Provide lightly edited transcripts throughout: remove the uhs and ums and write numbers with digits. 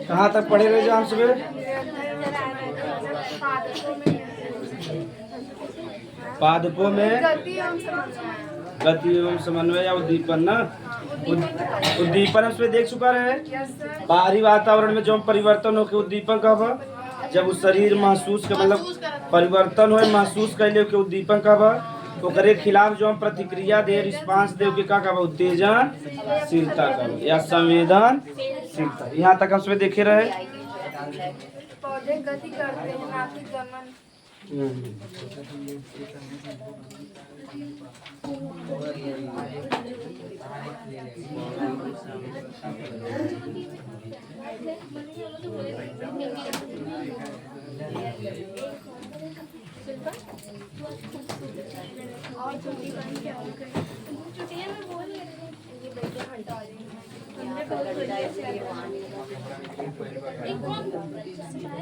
कहाँ तक पढ़े रहे जान सुबह? पादपों में गति एवं समन्वय या उद्दीपन ना। उद्दीपन उसमें देख चुका है। बाहरी वातावरण में जो परिवर्तन हो के उद्दीपन कब? जब उस शरीर महसूस के मतलब परिवर्तन हो महसूस कर ले के उद्दीपन कब? ओकरे खिलाफ जो हम प्रतिक्रिया दे रिस्पांस दे के का कब? उत्तेजनशीलता कब या संवेदनशीलता। यहाँ तक हम उसमें देखे रहे। पौधे गति करते हैं ना कि गमन। और छुट्टी बन क्या हो गई? छुट्टियां में बोल रहे थे ये भैया हटा रहे हैं। हमने बहुत बढ़िया से एक कौन सिखाया है?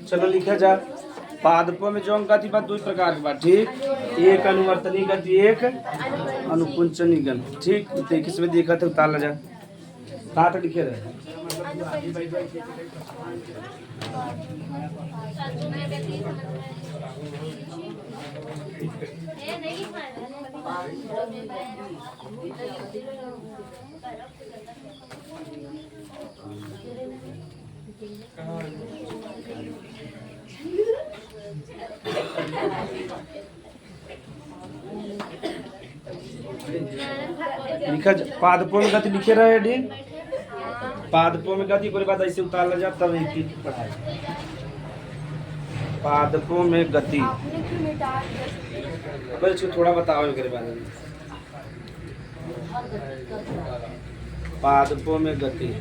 चलो लिखा जा। पादपों में जो गति बात दो प्रकार की बात ठीक। एक अनुवर्तनी गति एक अनुकुंचनी गति ठीक। तो किसमें देखा था उतार जा कहाँ तक लिखे रहे। लिखा पादपों में गति लिखे रहे डी। पादपों में गति कोई बात ऐसे उतार जा तब एक ही पढ़ाई। पादपों में गति बस थोड़ा बताओ मेरे बारे में। पादपों में गति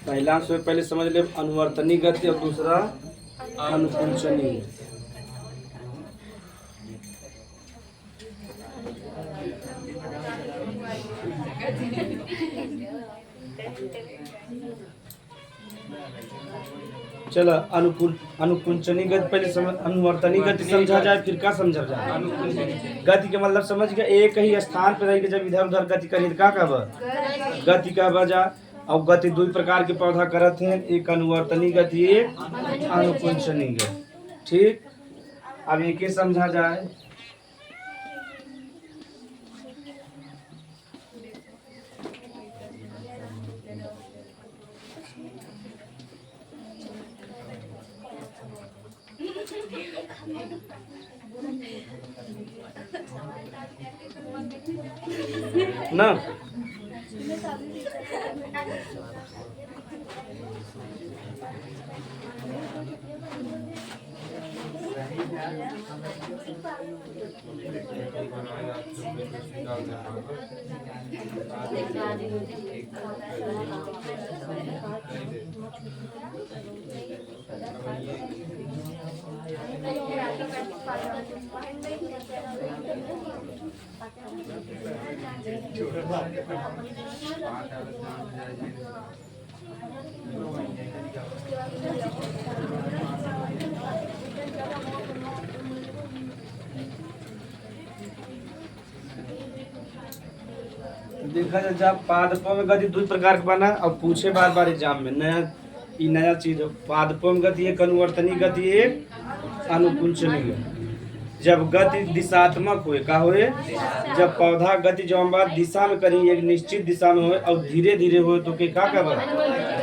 पहला से पहले समझ ले अनुवर्तनी गति और दूसरा अनुकुंचनी। चलो अनुकुंचनी गति पहले समझ। अनुवर्तनी गति समझा जाए फिर क्या समझा जाए। गति के मतलब समझ गया एक ही स्थान पर रह के जब इधर उधर गति करी का कब गति का बजा। और गति दो प्रकार के पौधा करत हैं। एक अनुवर्तनी गति एक अनुकुंचनी गति ठीक। अब एक ही समझा जाए। ना देखा जाए जब पादपों में गति दो प्रकार का बना और पूछे बार बार एग्जाम में नया चीज है। पादपों में गति एक अनुवर्तनी गति एक अनुकुंचनी गति। जब गति दिशात्मक हुए का हुए, जब पौधा गति जो हम बात दिशा में करी एक निश्चित दिशा में हुए और धीरे धीरे हुए तो के का बा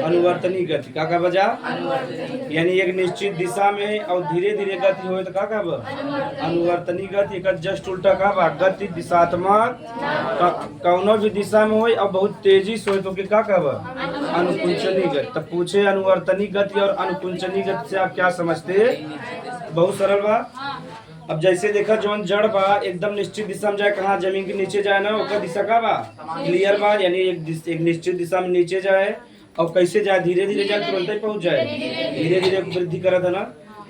अनुवर्तनी गति का बजा, यानी एक निश्चित दिशा में और धीरे धीरे गति हुए तो का बा अनुवर्तनी गति। एक जस्ट उल्टा का बा गति दिशात्मक कौनो भी दिशा में हुए और बहुत तेजी से हुए तो के का बा अनुकुंचनी गति। तब पूछे अनुवर्तनी गति और अनुकुंचनी गति से आप क्या समझते? बहुत सरल बा। अब जैसे देखा जौन जड़ बा एकदम निश्चित दिशा में जाए, कहाँ जमीन के नीचे जाए ना ओकर दिशा का बा क्लियर बा, यानी एक निश्चित दिशा में नीचे जाए और कैसे जाए धीरे धीरे जाए तुरंत ही पहुंच जाए, धीरे धीरे वृद्धि करत है ना।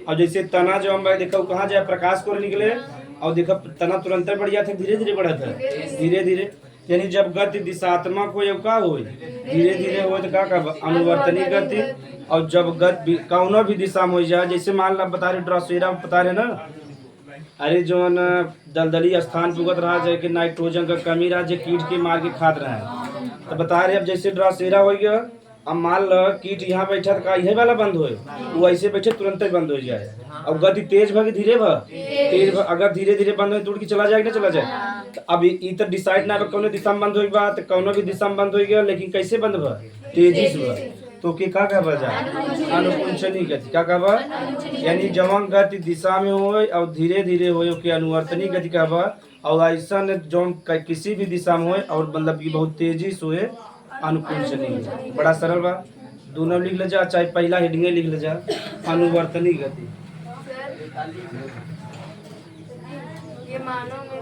और जैसे तना जो हम देखा कहाँ जाए प्रकाश को निकले और देखा तना तुरंत बढ़िया था धीरे धीरे बढ़त है धीरे धीरे, यानी जब गति दिशात्मक हो का हो धीरे धीरे हो तो का अनुवर्तनी गति। और जब गति कौनो भी दिशा में हो जाए, जैसे मान ला बता रहे ड्रासोइरा बता रहे ना, अरे जो दलदली स्थान पे उगत रहा जाए कि नाइट्रोजन का कमी रहा जो कीट के मार के खाद रहा है, तो बता रहे अब जैसे ड्रासेरा हो गया, अब मान लो कीट यहाँ बैठा तो का यही वाला बंद होए, वो ऐसे बैठे तुरंत ही बंद हो जाए। अब गति तेज भागे धीरे तेज अगर धीरे धीरे बंद हो तो चला जाए ना चला जाए। तो अब ई तो डिसाइड ना कौनो दिशा में बंद हो गया तो कौनो भी दिशा में बंद हो गया, लेकिन कैसे बंद हुआ तेजी से तो के का बजा अनुकुंचनी गति का बा, यानी जवन गति दिशा में हो और धीरे धीरे हो के अनुवर्तनी गति का बा। और ऐसा जो किसी भी दिशा में हो और मतलब की बहुत तेजी से हुए अनुकुंचनी। बड़ा सरल बा, दोनों लिख ले जा, चाहे पहला हेडिंग लिख ले जा अनुवर्तनी गति। ये मानो में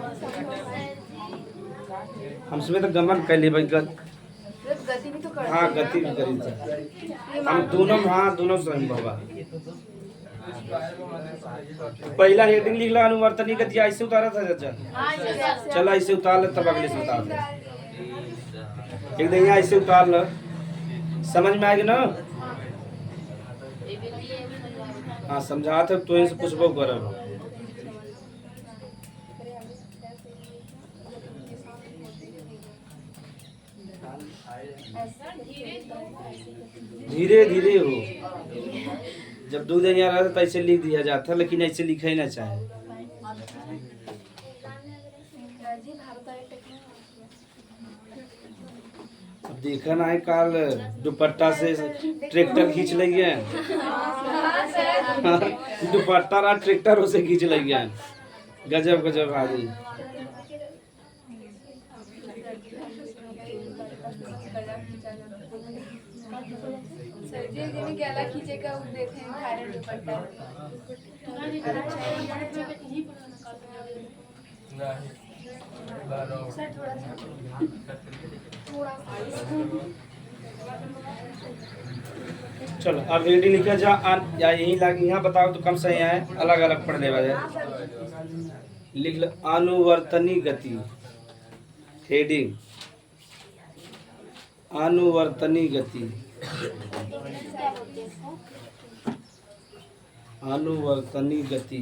हमसे तो गमन कर ले भाई गति भी तो करते हाँ गति भी करी हम दोनों हाँ दोनों सही बाबा। पहला हेडिंग लिख ला अनुवर्तनी गति, ऐसे उतारा था चाचा, चला ऐसे उतार ले तब अगले से उतार ले, एक दिन ऐसे उतार लो समझ में आएगी ना। हाँ समझा थे तो से कुछ वो कर धीरे धीरे हो। जब 2 दिन यहाँ रहता तो ऐसे लिख दिया जाता, लेकिन ऐसे लिखा ही ना चाहे। अब देखा ना है काल दुपट्टा से ट्रैक्टर खींच लेंगे, दुपट्टा ना ट्रैक्टर उसे खींच लेंगे। गजब गजब आदमी। गला खींचेगा वो देखे थायराइड दुपट्टा चलो अब रेडी लिखा जा या यही लग यहाँ बताओ तो कम सही है, अलग अलग पढ़ ले लिख लो अनुवर्तनी गति हेडिंग अनुवर्तनी गति अनुवर्तनी गति।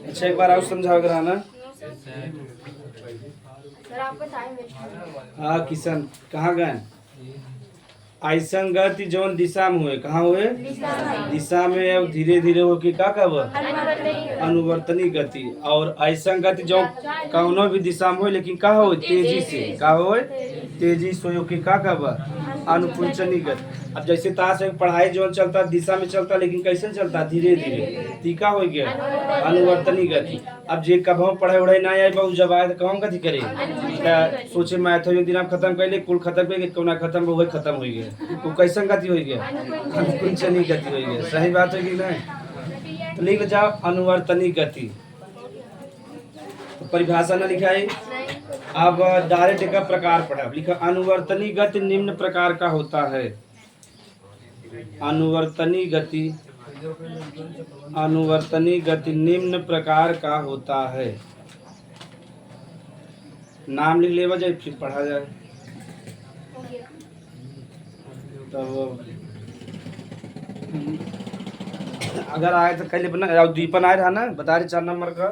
अच्छा एक बार और समझाओ करा ना। सर आपका टाइम वेस्ट। हाँ किशन कहाँ गए? ऐसन गति जौन दिशा में हुए कहाँ हुए दिशा में और धीरे धीरे हो कि का कब अनुवर्तनी गति। और ऐसन गति जो कौनो भी दिशा में हो लेकिन का हो तेजी से का हो तेजी से हो कि का कब अनुकुंचनी गति। अब जैसे ताश में पढ़ाई जो चलता दिशा में चलता लेकिन कैसे चलता धीरे धीरे टीका हो गया अनुवर्तनी गति। अब जे कब पढ़ाई उढ़ाई ना आए बहुत जब आए तो कहूँ गति करे सोचे मैथ एक दिन आप खत्म कर ले कुल खत्म कर कोना खत्म हो खत्म हो गया वो कैसन गति हो गया अनुकुंचनी गति हो गया। सही बात है कि नहीं? तो लिख जाओ अनुवर्तनी गति। तो परिभाषा ना लिखा है। अब डायरेक्ट एक प्रकार पढ़ा लिखा अनुवर्तनी गति निम्न प्रकार का होता है। अनुवर्तनी गति निम्न प्रकार का होता है। नाम लिख लेवा जाए फिर पढ़ा जाए। तब अगर आए तो कल दीपन आए रहा ना बता रहे 4 नंबर का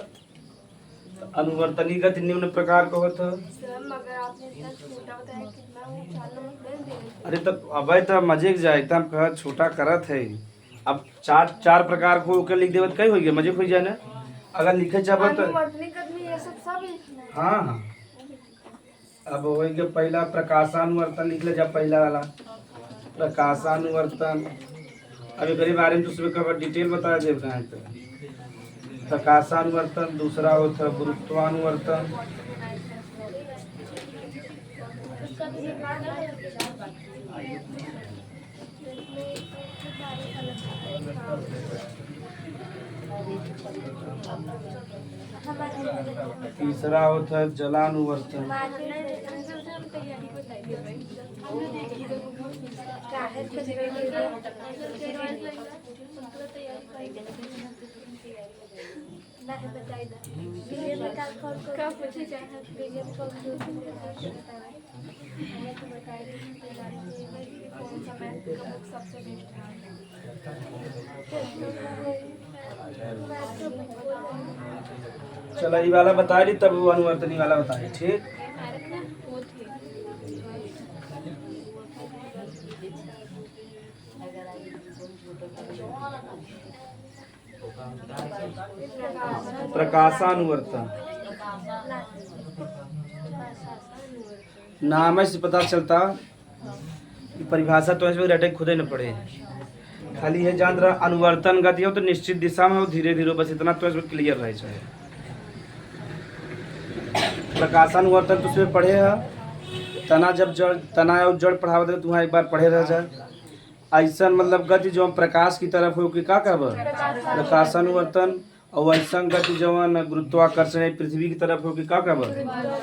अनुवर्तनी गति निम्न प्रकार का होता। सर मगर आपने इतना छोटा बताया कितना वो 4 नंबर दे देंगे। अरे तब अबे तो मजे के जाए एकदम कह छोटा करत है। अब चार प्रकार को के लिख देवत कई हो गया मजे हो जाए ना। अगर लिखे चाहे तो अनुवर्तनी गति में ये सब लिखना है। हाँ हाँ। अब वही के पहला प्रकाशानुवर्तन लिख ले, जब पहला वाला प्रकाशानुवर्तन अभी करीब बारे में दूसरे का डिटेल बता दे रहे हैं। तो प्रकाशानुवर्तन दूसरा होता है गुरुत्वानुवर्तन। तीसरा होता है जलानुवर्तन। चलो ये वाला बता दी तब वो अनुवर्तनी वाला बताए। ठीक प्रकाशानुवर्तन नाम से पता चलता कि परिभाषा तो ऐसे रटे खुद ही न पड़े। खाली है जान रहा अनुवर्तन गति हो तो निश्चित दिशा में हो धीरे धीरे, बस इतना तो इसमें क्लियर रहे चाहिए। प्रकाशानुवर्तन तो उसमें पढ़े है तना जब जड़ तना और जड़ पढ़ावत है तुम्हारा एक बार पढ़े रह जाए। ऐसा मतलब गति जो प्रकाश की तरफ हो कि का कहब प्रकाशानुवर्तन, और ऐसा गति जवन गुरुत्वाकर्षण पृथ्वी की तरफ हो कि का कहब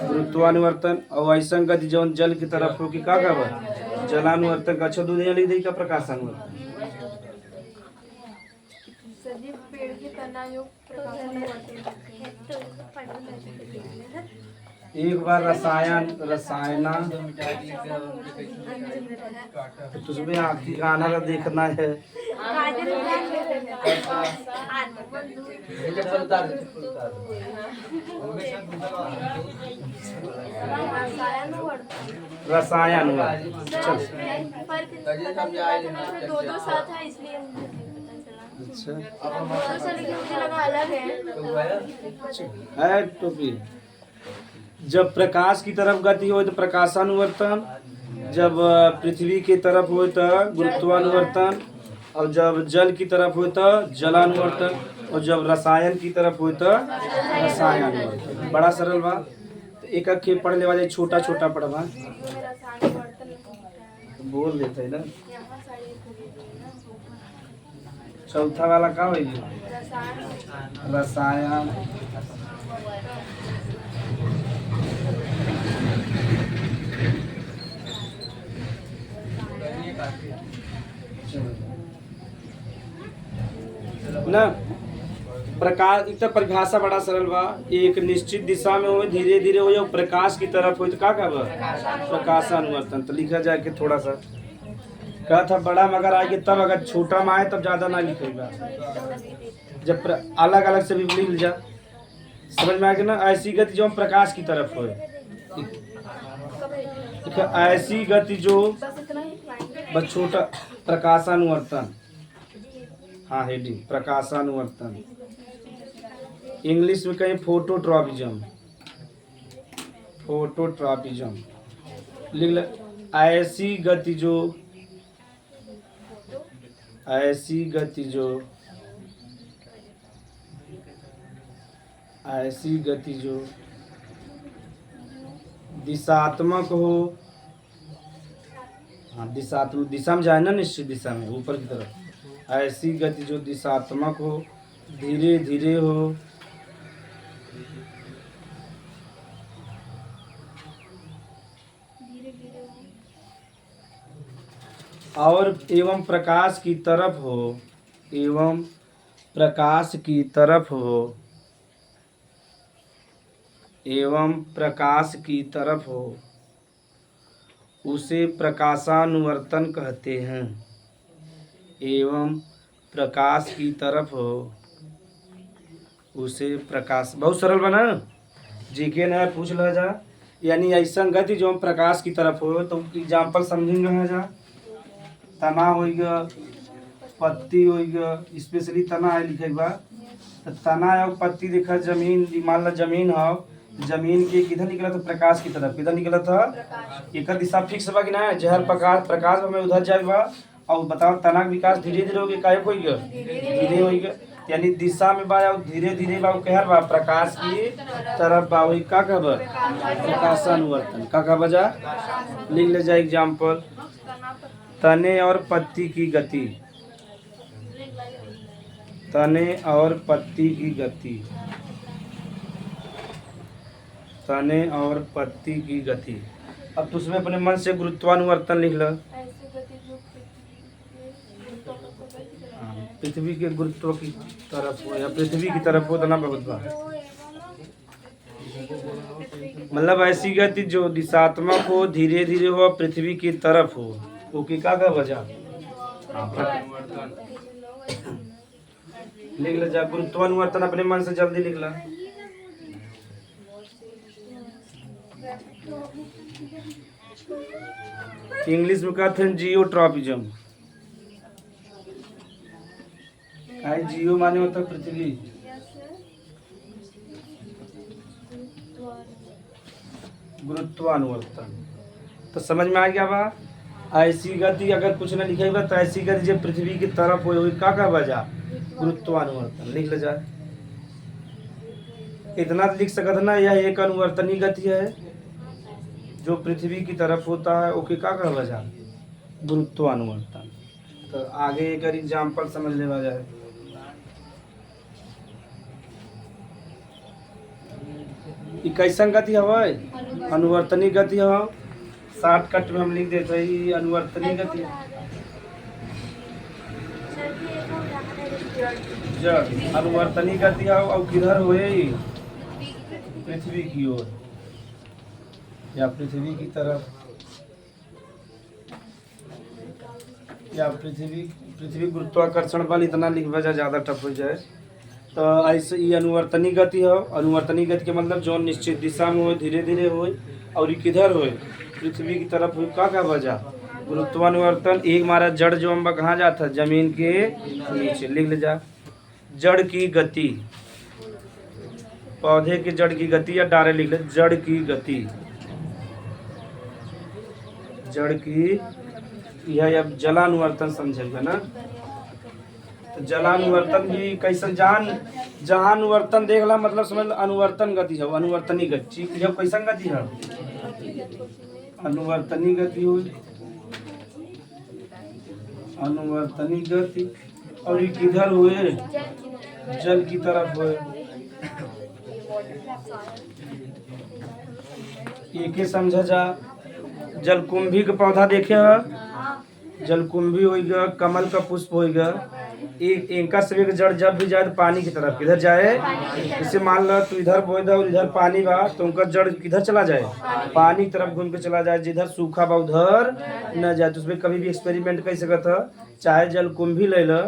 गुरुत्वानुवर्तन, और ऐसा गति जवन जल की तरफ हो कि का कहब जलानुवर्तन। का अच्छा दुनिया लिख दी का प्रकाशानुवर्तन। पेड़ के तना योग एक बार रसायना तो तुझमें आखिरी गाना का देखना है। रसायन चल दो साथ है इसलिए मुझे अच्छा लगा अलग है टोपी। जब प्रकाश की तरफ गति हो तो प्रकाशानुवर्तन, जब पृथ्वी की तरफ हो तो गुरुत्वानुवर्तन, और जब जल की तरफ हो तो जलानुवर्तन, और जब रसायन की तरफ हो तो रसायनानुवर्तन। बड़ा सरल बा, तो एक एक पढ़ ले वाले छोटा छोटा पढ़वा बोल देते है ना। चौथा वाला का हो रसायन। ना प्रकाश एक तो परिभाषा बड़ा सरल बा, एक निश्चित दिशा में हो धीरे धीरे हो या प्रकाश की तरफ हो तो का कहब प्रकाशानुवर्तन। तो लिखा जाए कि थोड़ा सा कहा था बड़ा मगर आगे तब अगर छोटा में आए तब ज्यादा ना लिखेगा। जब अलग अलग से भी लिख जा समझ में आ गया ना। ऐसी गति जो प्रकाश की तरफ हो, ऐसी गति जो बस छोटा प्रकाशानुवर्तन। हाँ हेडिंग प्रकाशानुवर्तन, इंग्लिश में कहीं फोटोट्रॉपिज्म। फोटोट्रॉपिज्म लिख ले। ऐसी गति जो ऐसी गति जो दिशात्मक हो। हाँ दिशात्मक दिशा में जाए ना, निश्चित दिशा में ऊपर की तरफ। ऐसी गति जो दिशात्मक हो धीरे धीरे हो और एवं प्रकाश की तरफ हो, एवं प्रकाश की तरफ हो, एवं प्रकाश की तरफ हो, उसे प्रकाशानुवर्तन कहते हैं। एवं प्रकाश की तरफ हो उसे प्रकाश, बहुत सरल बना। जीके न पूछ ल जा, यानी ऐसा गति जो प्रकाश की तरफ हो, तो एग्जाम्पल समझेंगे है जा। तना हो गया, पत्ती हो गया, स्पेशली तना है लिखे बा। तो तना और पत्ती देखा जमीन, मान ला जमीन हो, जमीन के किधर निकला था? प्रकाश की तरफ। किधर निकला था? एक दिशा फिक्स बा कि ना, जहर प्रकाश हमें उधर जाए बा। और बताओ तना का विकास धीरे धीरे हो गया, काहे हो गया? धीरे हो गया, यानी दिशा में बा और धीरे धीरे बा, कहर बा प्रकाश की तरफ बा। वही का कहबा? प्रकाशानुवर्तन। का कहबा जा? लिख ले जा एग्जाम्पल। तने और पत्ती की गति, तने और पत्ती की गति, तने और पत्ती की गति। अब तो उसमें अपने मन से गुरुत्वानुवर्तन लिख लो। पृथ्वी के गुरुत्व की तरफ हो या पृथ्वी की तरफ हो, तो ना बहुत बार मतलब ऐसी गति जो दिशात्मक हो, धीरे धीरे हो, पृथ्वी की तरफ हो, वो की का वजह? लिख ले जा गुरुत्वानुवर्तन, अपने मन से जल्दी लिख ला। इंग्लिश में कहते हैं जियोट्रॉपिज्म। जियो माने होता पृथ्वी, गुरुत्वानुवर्तन। तो समझ में आ गया बा? ऐसी गति अगर कुछ न लिखेगा तो ऐसी गति जो पृथ्वी की तरफ हो, का वजह? गुरुत्वानुवर्तन। लिख ले जाए, इतना लिख सकत ना, यह एक अनुवर्तनी गति है जो पृथ्वी की तरफ होता है, ओके का वजह? गुरुत्वानुवर्तन। तो आगे एक एग्जाम्पल समझ ले जाए। कैसन गति हवे? अनुवर्तनी गति हो। शॉर्टकट में हम लिख देते हैं अनुवर्तनी गति। जब अनुवर्तनी गति हो और किधर हुए? पृथ्वी की ओर या पृथ्वी की तरफ, या पृथ्वी गुरुत्वाकर्षण बल, इतना लिख बजा ज़्यादा टफ हो जाए। तो ऐसे ये अनुवर्तनी गति हो। अनुवर्तनी गति के मतलब जो निश्चित दिशा में हो, धीरे धीरे हो, और ये किधर हो? पृथ्वी की तरफ हो, का वजह? गुरुत्वानुवर्तन। एक हमारा जड़ जो हम कहाँ जाता है? जमीन के नीचे। लिख ले जा, जड़ की गति, पौधे के जड़ की गति, या डायरेक्ट लिख ले जड़ की गति, जड़ की। यह अब जलानुवर्तन समझेगा ना। तो जलानुवर्तन भी कैसन? जहाँ अनुवर्तन देख ला, मतलब समझ लो अनुवर्तन गति है, अनुवर्तनी गति। यह कैसन गति है? अनुवर्तनी गति हो, अनुवर्तनी गति। और ये किधर हुए? जल की तरफ हुए। एक समझा जा। जलकुंभी का पौधा देखे है? जलकुंभी हो गया, कमल का पुष्प हो गया। इनका सभी का जड़ जब भी जाए तो पानी की तरफ किधर जाए? जैसे मान लो तो इधर बोए और इधर पानी बा, तो उनका जड़ किधर चला जाए? पानी की तरफ घूम के चला जाए। जिधर सूखा बा उधर न जाए। तो उसमें कभी भी एक्सपेरिमेंट कर सकता है। चाहे जलकुंभी ले लो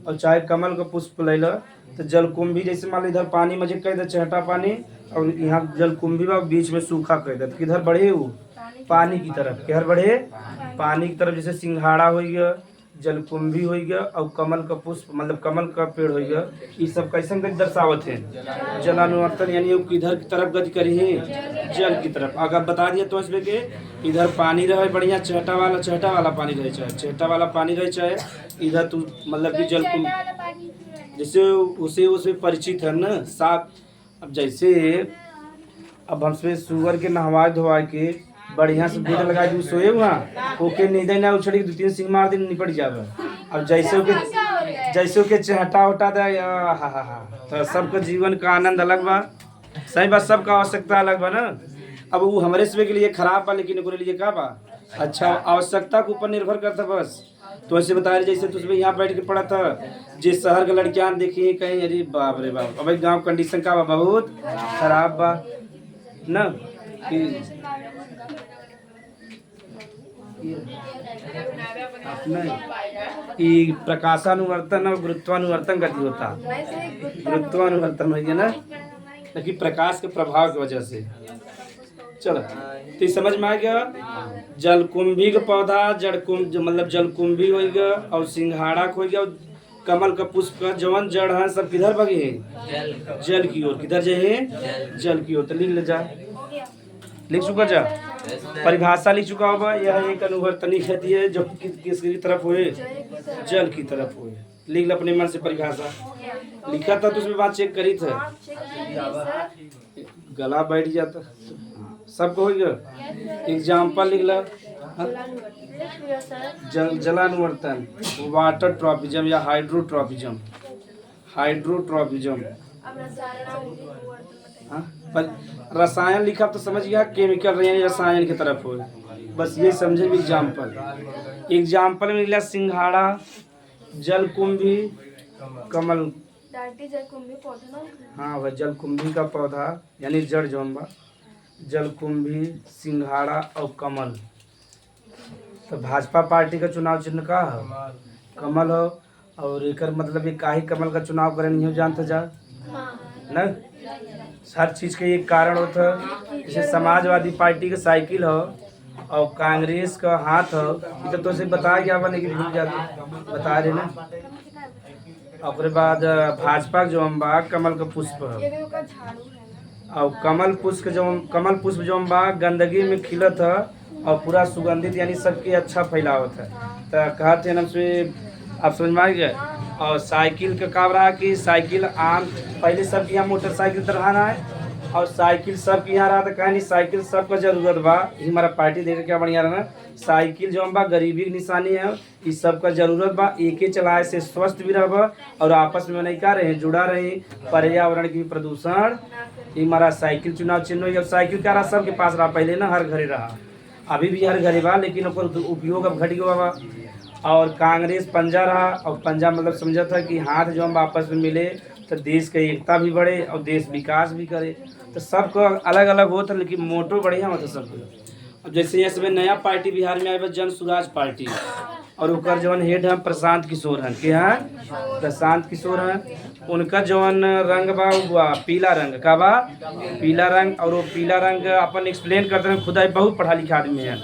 और चाहे कमल का पुष्प ले लो। तो जलकुंभी जैसे मान लो इधर पानी मजे कह दे, चहटा पानी, और यहाँ जलकुंभी बा बीच में सूखा कह दे, तो किधर बढ़े? वो पानी की तरफ। किधर बढ़े? पानी की तरफ। जैसे सिंघाड़ा हो गया, जलकुंभी हो गया, और कमल का पुष्प मतलब कमल का पेड़ हो गया। ये सब कैसे गति दर्शावत है? जलानुवर्तन। यानी वो किधर की तरफ गति करी है? जल की तरफ। अगर बता दिया तो इसमें के इधर पानी रहे बढ़िया, चहटा वाला पानी रहे, चाहे चहटा वाला पानी रहे, चाहे इधर तो मतलब कि जलकुंभी जैसे उसे परिचित है ना साफ। अब जैसे अब हमसे सुअर के नहवा धोवा के बढ़िया से दूध लगा दी, सोए वहाँ ओके नींद ना उछड़ी, 2-3 सिंह मार दिन निपट जावे। अब जैसे के चहटा उठा दे, हा। तो सबका जीवन का आनंद अलग बा। सही बात, सबका आवश्यकता अलग बा ना। अब वो हमारे समय के लिए खराब बा, लेकिन ओकरे लिए का बा अच्छा? आवश्यकता के ऊपर निर्भर करता बस। तो ऐसे बता रहे जैसे तुझमें यहाँ बैठ के पढ़ा था, जिस शहर के लड़कियां देखी कहीं, अरे बाप रे बाप। अब गाँव कंडीशन का बा, बहुत खराब बा ना। नहीं, प्रकाशानुवर्तन और गुरुत्वानुवर्तन गति होता। गुरुत्वानुवर्तन हो गया ना। लेकिन प्रकाश के प्रभाव की वजह से। चलो तो समझ में आ गया। जलकुंभी का पौधा जड़कुंभ मतलब जलकुंभी हो गया और सिंघाड़ा हो गया और कमल का पुष्प का जवन जड़ है सब किधर भगे हैं जल की ओर। किधर जाए जल की ओर। तो लिख ले जा, लिख चुका जा, परिभाषा लिख चुका होगा। यह एक अनुवर्तनी खेती है जो किसकी तरफ हुए जल की तरफ हुए। लिख ले अपने मन से परिभाषा। लिखा था तो उसमें बात चेक करी था, गला बैठ जाता सबको हो गया। एग्जाम्पल लिख ला, जलानुवर्तन, वाटर ट्रॉपिज्म या हाइड्रोट्रॉपिज्म। हाइड्रोट्रॉपिज्म पर रसायन लिखा तो समझ गया केमिकल रसायन की तरफ हो, बस ये समझे। एग्जाम्पल एग्जाम्पल में लिखा सिंघाड़ा, जलकुंभी, कमल। हाँ वह जलकुंभी का पौधा यानी जड़ जोम्बा, जलकुंभी, सिंघाड़ा और कमल। तो भाजपा पार्टी का चुनाव चिन्ह का है कमल हो। और एक मतलब ये काहे कमल का चुनाव करे नहीं हो जानते जा न। हर चीज के एक कारण होता है। जैसे समाजवादी पार्टी का साइकिल हो और कांग्रेस का हाथ हो, ये तो बता गया बने कि भूल जाते बता रहे ना। और बाद भाजपा जो अम्बा कमल का पुष्प है और कमल पुष्प जो अम्बा गंदगी में खिलत है और पूरा सुगंधित यानी सबके अच्छा फैलावत है। तो कहते हैं से आप समझ में आ गया। और साइकिल का काम रहा कि साइकिल आम पहले सबके यहाँ मोटरसाइकिल तरहाना है और साइकिल सबके यहाँ रहा। तो कहा नहीं साइकिल सबका जरूरत बा। हमारा पार्टी देख क्या बढ़िया रहा। साइकिल जो बा गरीबी की निशानी है, इस सबका जरूरत बा। एक ही चलाए से स्वस्थ भी रह और आपस में नहीं क्या रहे जुड़ा रहे, पर्यावरण की प्रदूषण। हमारा साइकिल चुनाव चिन्ह हो। साइकिल क्या रहा सबके पास रहा पहले ना, हर घरे रहा, अभी भी हर घरे बा, लेकिन उपयोग अब घट गया बा। और कांग्रेस पंजा रहा और पंजा मतलब समझा था कि हाथ जो हम आपस में मिले तो देश की एकता भी बढ़े और देश विकास भी करे। तो सबको अलग अलग होता लेकिन मोटो बढ़िया होता सबको। अब जैसे ये समय नया पार्टी बिहार में आए जन सुराज पार्टी और उनका जवन हेड है प्रशांत किशोर हैं के हैं प्रशांत किशोर हैं। उनका जवन रंग बा पीला रंग का बा पीला रंग। और वो पीला रंग अपन एक्सप्लेन करते हैं खुदा बहुत पढ़ा लिखा आदमी है।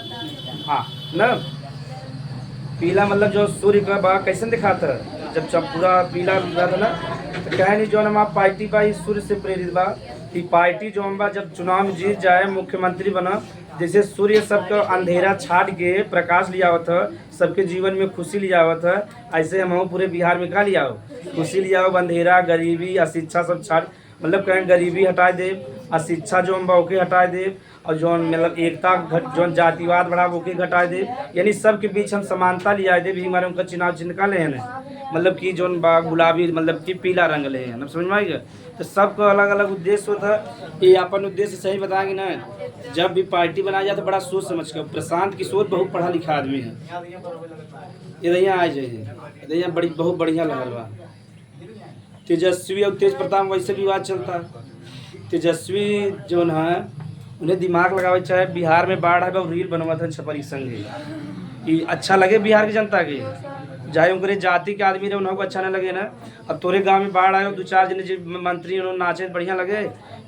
हाँ न पीला मतलब जो सूर्य का बा कैसे दिखाता है जब पूरा पीला रहता ना। तो कहे नहीं जो हमारा पार्टी बा सूर्य से प्रेरित बा कि पार्टी जो हम बा जब चुनाव में जीत जाए मुख्यमंत्री बना, जैसे सूर्य सबका अंधेरा छाट के प्रकाश लिया आवत है, सबके जीवन में खुशी लिया आवत है, ऐसे हम पूरे बिहार में का लिया हो खुशी लिया हो। अंधेरा गरीबी अशिक्षा सब छाट मतलब कहें गरीबी हटा दे, अशिक्षा जो हम ओके हटा दे और जो मतलब एकता जो जातिवाद बढ़ा ओके घटा दे, यानी सबके बीच हम समानता ले आए दे। भी हमारे उनका चुनाव चिन्ह का ले हैं मतलब कि जो गुलाबी मतलब कि पीला रंग ले हैं। समझ में आएगा। तो सबका अलग अलग उद्देश्य होता है। ये अपन उद्देश्य सही बताएंगे ना। जब भी पार्टी बनाया जाए तो बड़ा सोच समझ कर। प्रशांत किशोर बहुत पढ़ा लिखा आदमी है, ये आ जाए बड़ी बहुत बढ़िया लगल बा। तेजस्वी और तेज प्रताप वैसे भी बात चलता है। तेजस्वी जो है उन्हें दिमाग लगावे चाहे बिहार में बाढ़ है रील बनवा था छपरी संगे कि अच्छा लगे बिहार की जनता के, चाहे उनके जाति के आदमी रहे उनको अच्छा ना लगे ना। अब तोरे गांव में बाढ़ आए दो चार जने मंत्री उन्होंने नाचे बढ़िया लगे,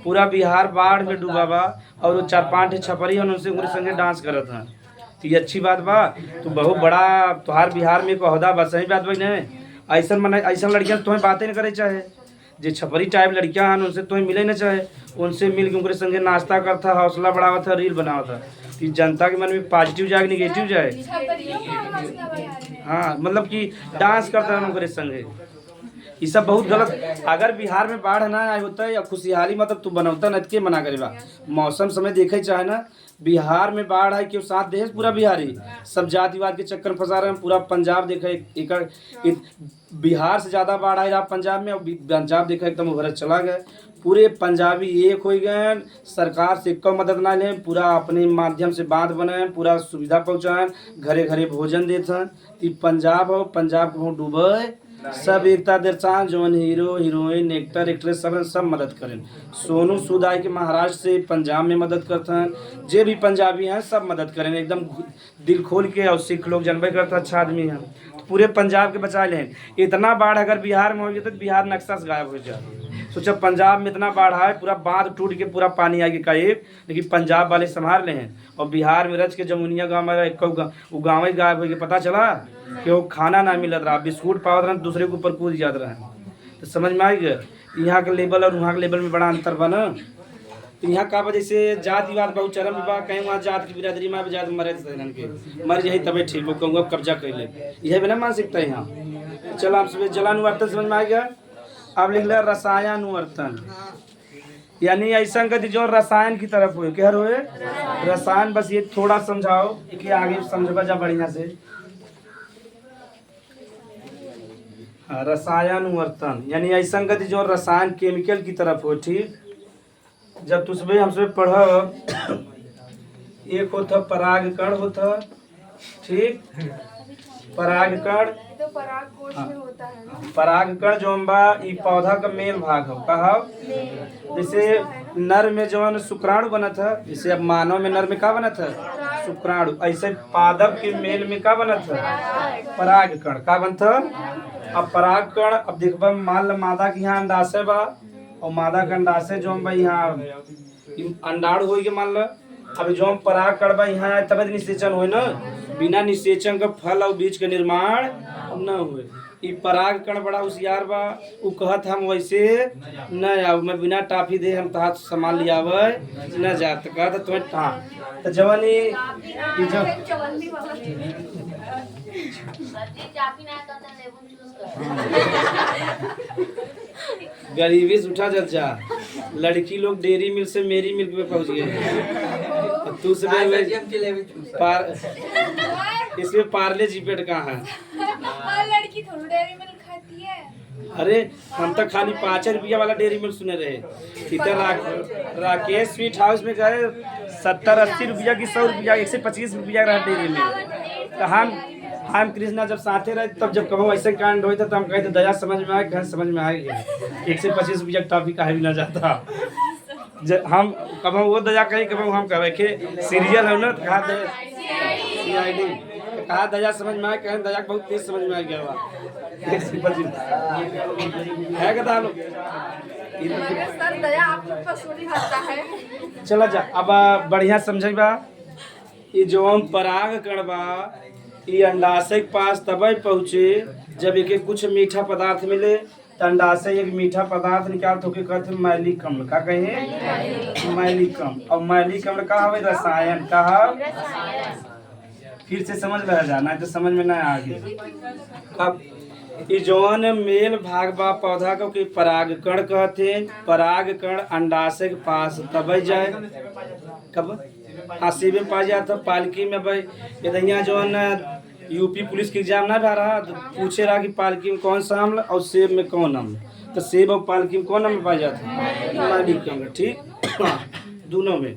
पूरा बिहार बाढ़ में डूबा बा और वो 4-5 छपरी उनसे उनके संगे डांस करत हैं। तो ये अच्छी बात बा। तो बहुत बड़ा तुहार बिहार में ओहदा बा, सही बात भाई नहीं। ऐसा मन ऐसा लड़कियां तुम्हें बातें नहीं करे चाहे जो छपरी टाइप लड़कियां हैं उनसे तुम्हें मिले ना चाहे, उनसे मिल के उनके संगे नाश्ता करता हौसला बढ़ावा था रील बनावा था। कि जनता के मन में पॉजिटिव जाए निगेटिव जाए। हाँ मतलब कि डांस करता है उनके संगे, ये सब बहुत गलत। अगर बिहार में बाढ़ ना आए होता है या खुशहाली मतलब तू बनौता न के मना करेगा। मौसम समय देखे चाहे ना बिहार में बाढ़ आए क्यों साथ देश पूरा बिहारी सब जातिवाद के चक्कर में फंसा रहे हैं। पूरा पंजाब देखा एक बिहार से ज़्यादा बाढ़ आई रहा पंजाब में और पंजाब देखा एकदम उभर चला गया। पूरे पंजाबी एक हो गए, सरकार से कम मदद ना लें, पूरा अपने माध्यम से बांध बनाए, पूरा सुविधा पहुँचाएं, घरे घरे भोजन देते। पंजाब हो पंजाब को डूबे सब एकता दर्शान जौन हीरो हीरोइन एक्टर एक्ट्रेस सब मदद करें। सोनू सूद आए के महाराष्ट्र से पंजाब में मदद करते हैं। जे भी पंजाबी हैं सब मदद करें एकदम दिल खोल के। और सिख लोग जनबे करता अच्छा आदमी हैं तो पूरे पंजाब के बचा लें। इतना बाढ़ अगर बिहार में हो गया तो बिहार नक्शा से गायब हो जाए। सोचा पंजाब में इतना बाढ़ है, पूरा बांध टूट के पूरा पानी आ गया एक, लेकिन पंजाब वाले संभाल रहे हैं। और बिहार में रच के जमुनिया गाँव में वो गाँव ही गायब हो गया, पता चला कि वो खाना ना मिलत रहा, बिस्कुट पावत रहा, दूसरे के ऊपर कूद जात रहा। तो समझ में आई गया यहाँ के लेवल और वहाँ के लेवल में बड़ा अंतर बना। तो यहाँ का वजह से जात विवाद बहुत चरम बा, कहीं वहाँ जात की बिरादरी में जात मरे के मर जाए तबे ठीक, वो कहूँगा कब्जा कर ले, यह भी ना मानसिकता है यहाँ। चलो आप समझ जलानुवर्तन समझ में आ गया। अब लिख लिया रसायनुवर्तन, यानी ऐसा गति जो रसायन की तरफ हुए, क्या हुए रसायन। बस ये थोड़ा समझाओ कि आगे समझबा जा बढ़िया से। रसायनुवर्तन यानी ऐसा गति जो रसायन केमिकल की तरफ हो, ठीक। जब तुझमें हमसे पढ़ एक होता परागकण होता, ठीक, परागकण तो पराग कोश में होता है ना। परागकण जो बा ई पौधा का मेल भाग हो कहा। जैसे नर में जो शुक्राणु बना था, जैसे अब मानव में नर में क्या बना था शुक्राणु, ऐसे पादप के मेल में क्या बना था परागकण का बनता। अब परागकण अब देखबा मान लो मादा के यहाँ अंडाशय बा और मादा का अंडाशय जो बा यहाँ अंडाणु हो गया मान लो। अब जो परागकण बा यहाँ तब निषेचन हो ना, बिना निषेचन का फल और बीज के निर्माण न हुए। ई परागकण बड़ा होशियार बा, उ कहत हम वैसे न आव, मैं बिना टाफी दे हम तहां सामान लियावे न जात कहत तुम्हें टा तो जवानी ई गरीबी से उठा जा, लड़की लोग डेयरी मिल्क से मेरी मिल्क में पहुंच गए, तू इसमें पार्ले जी पेट कहाँ है। लड़की थोड़ी डेयरी मिल्क खाती है। अरे हम तो खाली 5 रुपया वाला डेयरी मिल्क सुने रहे। इधर राकेश स्वीट हाउस में गए 70-80 रुपया की 100 रुपया 125 रुपया रहा डेयरी मिल्क। तो हम कृष्णा जब साथे रहे तब जब कहूँ ऐसे कांड होता तो हम कहते दया समझ में आए, समझ में आएगी 125 रुपया टॉफी कहा भी ना जाता। हम कब वो दया कहीं कब हम कहे के सीरियल है ना, कहा CID कहा दया समझ में आए, कहें दया बहुत तेज समझ में आ गया है कदा लोग। सर दया आपको पसंद आता है। चला जा अब बढ़िया समझेगा। ये जो हम परागकण बा ये अंडाशय के पास तब पहुँचे जब एक कुछ मीठा पदार्थ मिले, तो अंडाशय एक मीठा पदार्थ निकाल तो कहते मैलिक अम्ल का कहे मैलिक अम्ल। और मैलिक अम्ल का हवे रसायन का। फिर से समझ रह जाना है तो समझ में ना आगे। अब ये जौन मेल भाग बा पौधा को कि परागकण कहते, परागकण अंडाशय के पास तब जाए कब हासी में पा जाता पालकी में भाई। ये जौन यूपी पुलिस के एग्जाम ना रहा तो पूछे रहा कि पालकी में कौन सा अम्ल और सेब में कौन अम्ल, तो सेब और पालकी में कौन अम्ल पाया जाता है मैलिक अम्ल, ठीक दोनों में।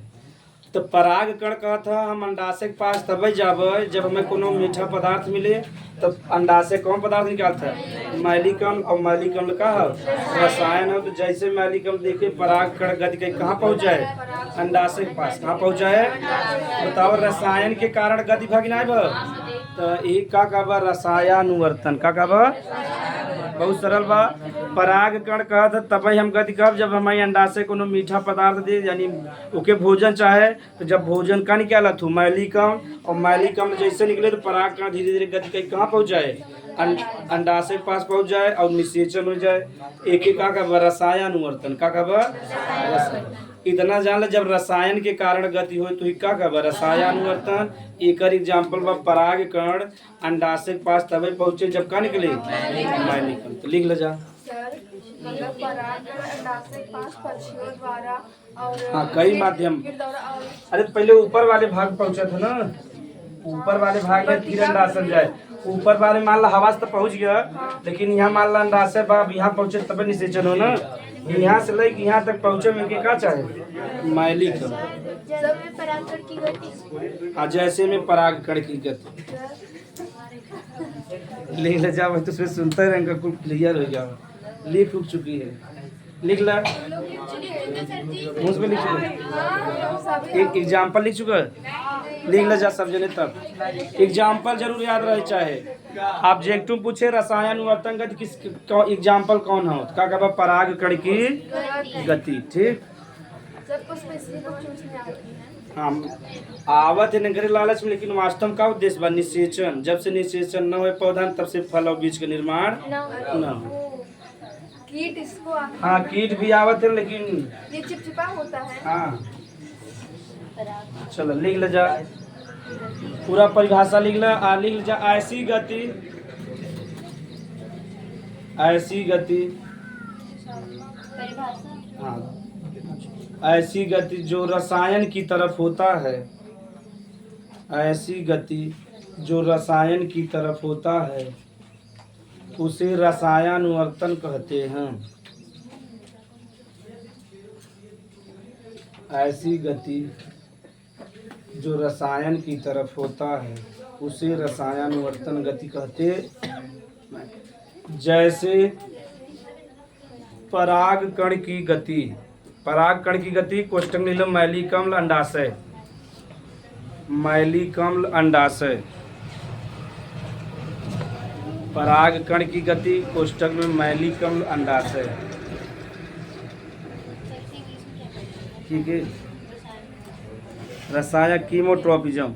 तो परागकण कहता हम अंडाशय के पास तब जाबे जब हमें कोनो मीठा पदार्थ मिले, तब अंडाशय कौन पदार्थ निकालता है मैलिक अम्ल। और मैलिक अम्ल का रसायन है। तो जैसे मैलिक अम्ल देखे परागकण गति के कहाँ पहुँच जाए अंडाशय के पास, कहाँ पहुँच जाए बताओ। रसायन के कारण गति भगना है। तो एक का बा रसायनुवर्तन का बा बहुत सरल बा। परागकण कहत तब हम गति कब जब हमारे अंडाशय कोनो मीठा पदार्थ दे, यानी ओके भोजन चाहे तो जब भोजन का निकालत हो मैलिक अम्ल। और मैलिक अम्ल जैसे निकले तो परागकण धीरे धीरे गति कहीं कहाँ पहुँच जाए अंडाशय के पास पहुँच जाए और निषेचन हो जाए। एक का रसायनुवर्तन का इतना जान जब रसायन के कारण गति हो तो का रसायनुवर्तन। एक एग्जाम्पल बा परागकण अंडाशय के पास तब पहुँचे जब का निकले मैलिक अम्ल। तो लिख ले जा मतलब परागकण अंडाशय के पास पक्षियों द्वारा और हाँ कई माध्यम। अरे पहले ऊपर वाले भाग पहुँचा था ना, ऊपर वाले भाग में फिर अंडाशय जाए। ऊपर वाले मान ला हवा से तो पहुँच गया, लेकिन यहाँ मान ला अंडाशय बाब यहाँ पहुँचे तब निषेचन हो ना। यहाँ से लेके यहाँ तक पहुँचे में क्या चाहे मैलिक अम्ल। जैसे में परागकण की गति लिख ले जाओ तो उसमें सुनते रहेंगे कुल क्लियर हो जाओ। लिख उठ चुकी है, लिख ला मुझ में लिख चुका एक एग्जाम्पल लिख चुका है। लिख ले जा सब जने तब एग्जाम्पल जरूर याद रहे चाहे ऑब्जेक्टिव पूछे रसायन वर्तन गति किस एग्जाम्पल कौन हो का कहबा पराग कण की गति ठीक सबको स्पेसिफिक ऑप्शंस में आती है हम आवत है नगरी लालच में लेकिन वास्तव का उद्देश्य बा निषेचन जब से निषेचन न हो पौधा तब से फल और बीज का निर्माण न हो कीट इसको हाँ कीट भी आवत है लेकिन ये चिपचिपा होता है हाँ चलो लिख ले जा पूरा परिभाषा लिख ले लिख जा ऐसी गति हाँ ऐसी गति जो रसायन की तरफ होता है ऐसी गति जो रसायन की तरफ होता है उसे रसायनुवर्तन कहते हैं ऐसी गति जो रसायन की तरफ होता है उसे रसायनुवर्तन गति कहते जैसे पराग कण की गति कोष्टक नीलम मैली कमल अंडाशय पराग कण की गति कोष्टक में मैली कमल अंडाशय ठीक है रसायन कीमोट्रोपिज्म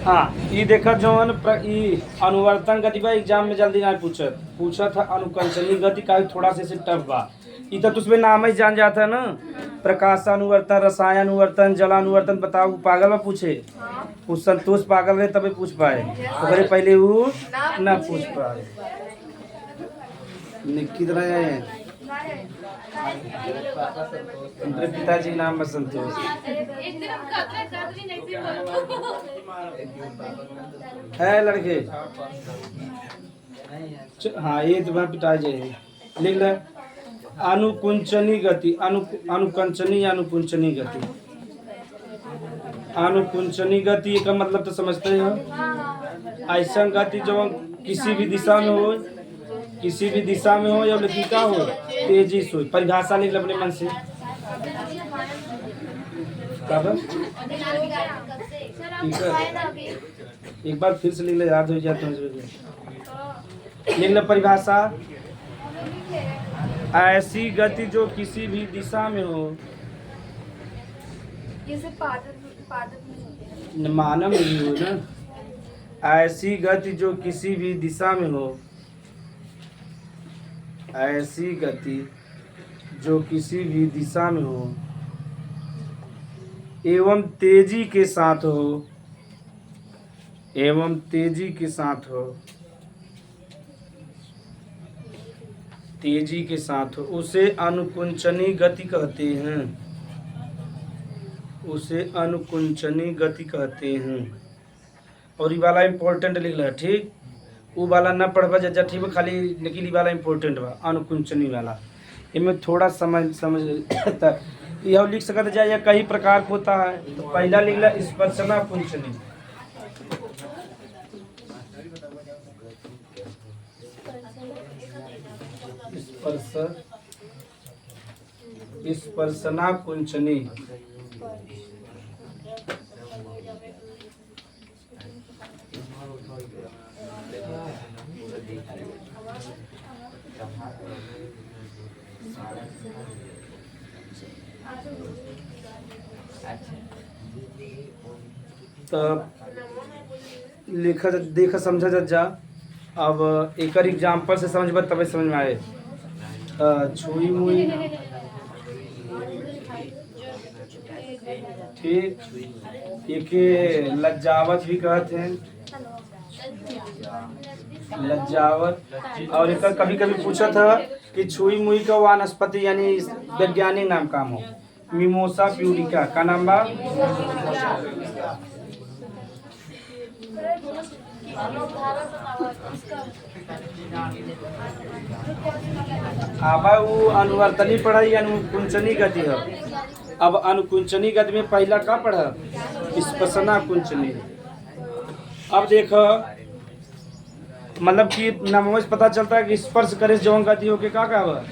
हाँ ये देखा जौन अनुवर्तन गति बा एग्जाम में जल्दी ना पूछत है अनुकंचनी गति का थोड़ा सा टफ बा ये तो उसमें नाम ही जान जाता है ना प्रकाशानुवर्तन रसायनुवर्तन जलानुवर्तन बताओ पागल बा पूछे वो संतोष पागल रहे तभी पूछ पाए तो पहले वो ना पूछ पाए निकित रहे उनके पिताजी नाम बस संतोष है लड़के हाँ ये तुम्हारा पिताजी है लिख ले अनुकुंचनी गति अनुकुंचनी गति का मतलब तो समझते हो ऐसा गति जो किसी भी दिशा में हो या लतिका हो तेजी से परिभाषा लिख ले अपने मन से एक बार फिर से लिख ले याद हो जाता है लिख ले परिभाषा ऐसी गति जो किसी भी दिशा में हो मानव नहीं हो ना ऐसी गति जो किसी भी दिशा में हो ऐसी गति जो किसी भी दिशा में हो एवं तेजी के साथ हो उसे अनुकुंचनी गति कहते हैं और ये वाला इम्पोर्टेंट लिख ला ठीक वो वाला न पढ़वा जा ठीक है खाली लेकिन ये वाला इम्पोर्टेंट बा अनुकुंचनी वाला इनमें थोड़ा समझ यह लिख सकते जाए या कई प्रकार होता है तो पहला लिख ला स्पर्शना कुंचनी स्पर्शना कुंचनी तब लिखा देखा समझा जा अब एक एग्जाम्पल से समझ बा तब समझ में आए छुई मुई ठीक एक लज्जावत भी कहते हैं लज्जावत और एक कभी कभी पूछा था कि छुई मुई का वनस्पति यानी वैज्ञानिक नाम काम हो मिमोसा प्यूरिका का नाम बा आबा वो अनुवर्तनी पढ़ाई अनुकुंचनी गति है अब अनुकुंचनी गति में पहला का पढ़ा स्पर्शना कुंचनी अब देखो मतलब कि नामों से पता चलता है कि स्पर्श करे से जवन गति होके का हुआ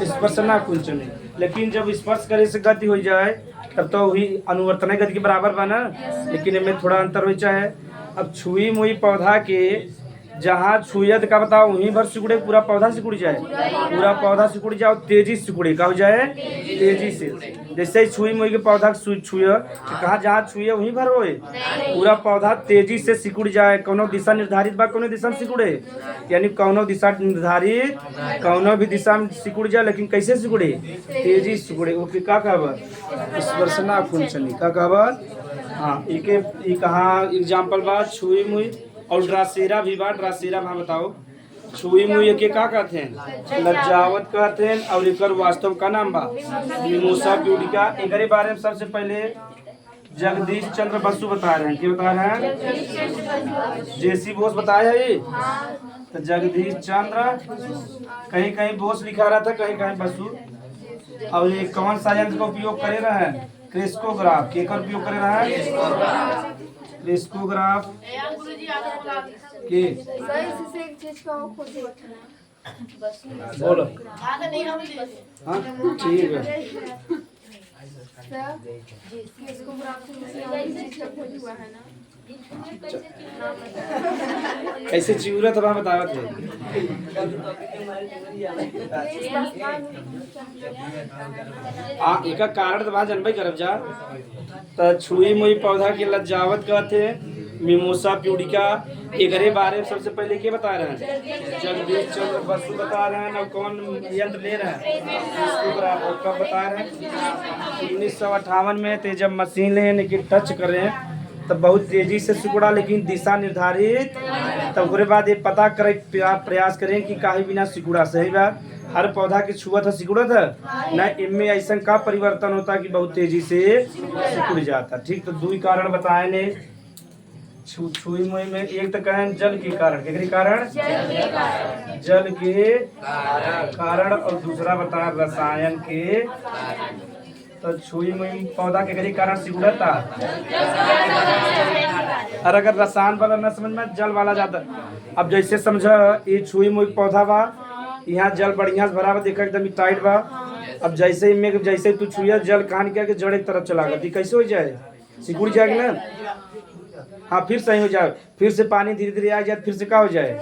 स्पर्श ना कुछ नहीं, लेकिन जब स्पर्श करे से गति हो जाए तब तो वही अनुवर्तन गति के बराबर बना, लेकिन इनमें थोड़ा अंतर हो चाहे। अब छुई मुई पौधा के जहाँ छुयत का बताओ वहीं भर सिकुड़े, पूरा पौधा सिकुड़ जाए, पूरा पौधा सिकुड़ जाओ तेजी से सिकुड़े का हो जाए तेजी से। जैसे ही छुई मुई के पौधा छुए तो कहाँ जहाँ छुए वहीं भर होए, पूरा पौधा तेजी से सिकुड़ जाए। कौनो दिशा निर्धारित बा कौनो दिशा में सिकुड़े, यानी कौनो दिशा निर्धारित कौनो भी दिशा में सिकुड़ जाए, लेकिन कैसे सिकुड़े तेजी से सिकुड़े। ओके का कहबा स्पर्शना कुंचनी का कहबा। हाँ इके कहाँ एग्जाम्पल बा छुई मुई और ड्रासेरा भी बा। ड्रासेरा भाव बताओ छुई मुई के का कहते हैं लज्जावत कहते हैं, और एक वास्तव का नाम बा मिमोसा प्यूडिका। एकरे बारे में सबसे पहले जगदीश चंद्र बसु बता रहे हैं। क्या बता रहे हैं जेसी बोस बताया है। तो जगदीश चंद्र कहीं कहीं बोस लिखा रहा था, कहीं कहीं बसु। और ये कौन सा यंत्र का उपयोग करे रहा है क्रिस्कोग्राफ के उपयोग करे रहा है क्रिस्कोग्राफ के। बोलो हाँ ठीक है। कैसे चिवरा तो बतावा थे। एक कारण तो जनबे करब जा। तो छुई मुई पौधा के लज्जावत कहते हैं मिमोसा प्यूडिका। एकरे बारे में सबसे पहले क्या बता रहे हैं जगदीश चंद्र बसु बता रहे हैं। और कौन यंत्र ले रहे हैं कब बता रहे हैं 1958 में। तो जब मशीन लेने की टच करें तब बहुत तेजी से सिकुड़ा, लेकिन दिशा निर्धारित। तब उसके बाद ये पता करे प्रयास करें कि काहे बिना सिकुड़ा। सही बात हर पौधा के छुआ था सिकुड़ा था न, इनमें ऐसा का परिवर्तन होता कि बहुत तेजी से सिकुड़ जाता। ठीक तो दो कारण बताए ने छुई मुई में। एक तो कहें जल के कारण, के कारण जल के कारण, और दूसरा बता रसायन के। तो छुई मुई पौधा के कारण सिकुड़ता। और अगर रसायन वाला न समझ में जल वाला जाता। अब जैसे समझ ये छुई मुई पौधा बा, यहाँ जल बढ़िया से भरा देखा एकदम टाइट बा। अब जैसे में जैसे तू छुआ जल कहानी क्या कि जड़ एक तरफ चला गया कैसे हो जाए सिकुड़ जाएगी ना। हाँ फिर सही हो जाए, फिर से पानी धीरे धीरे आ जाए, फिर से क्या हो जाए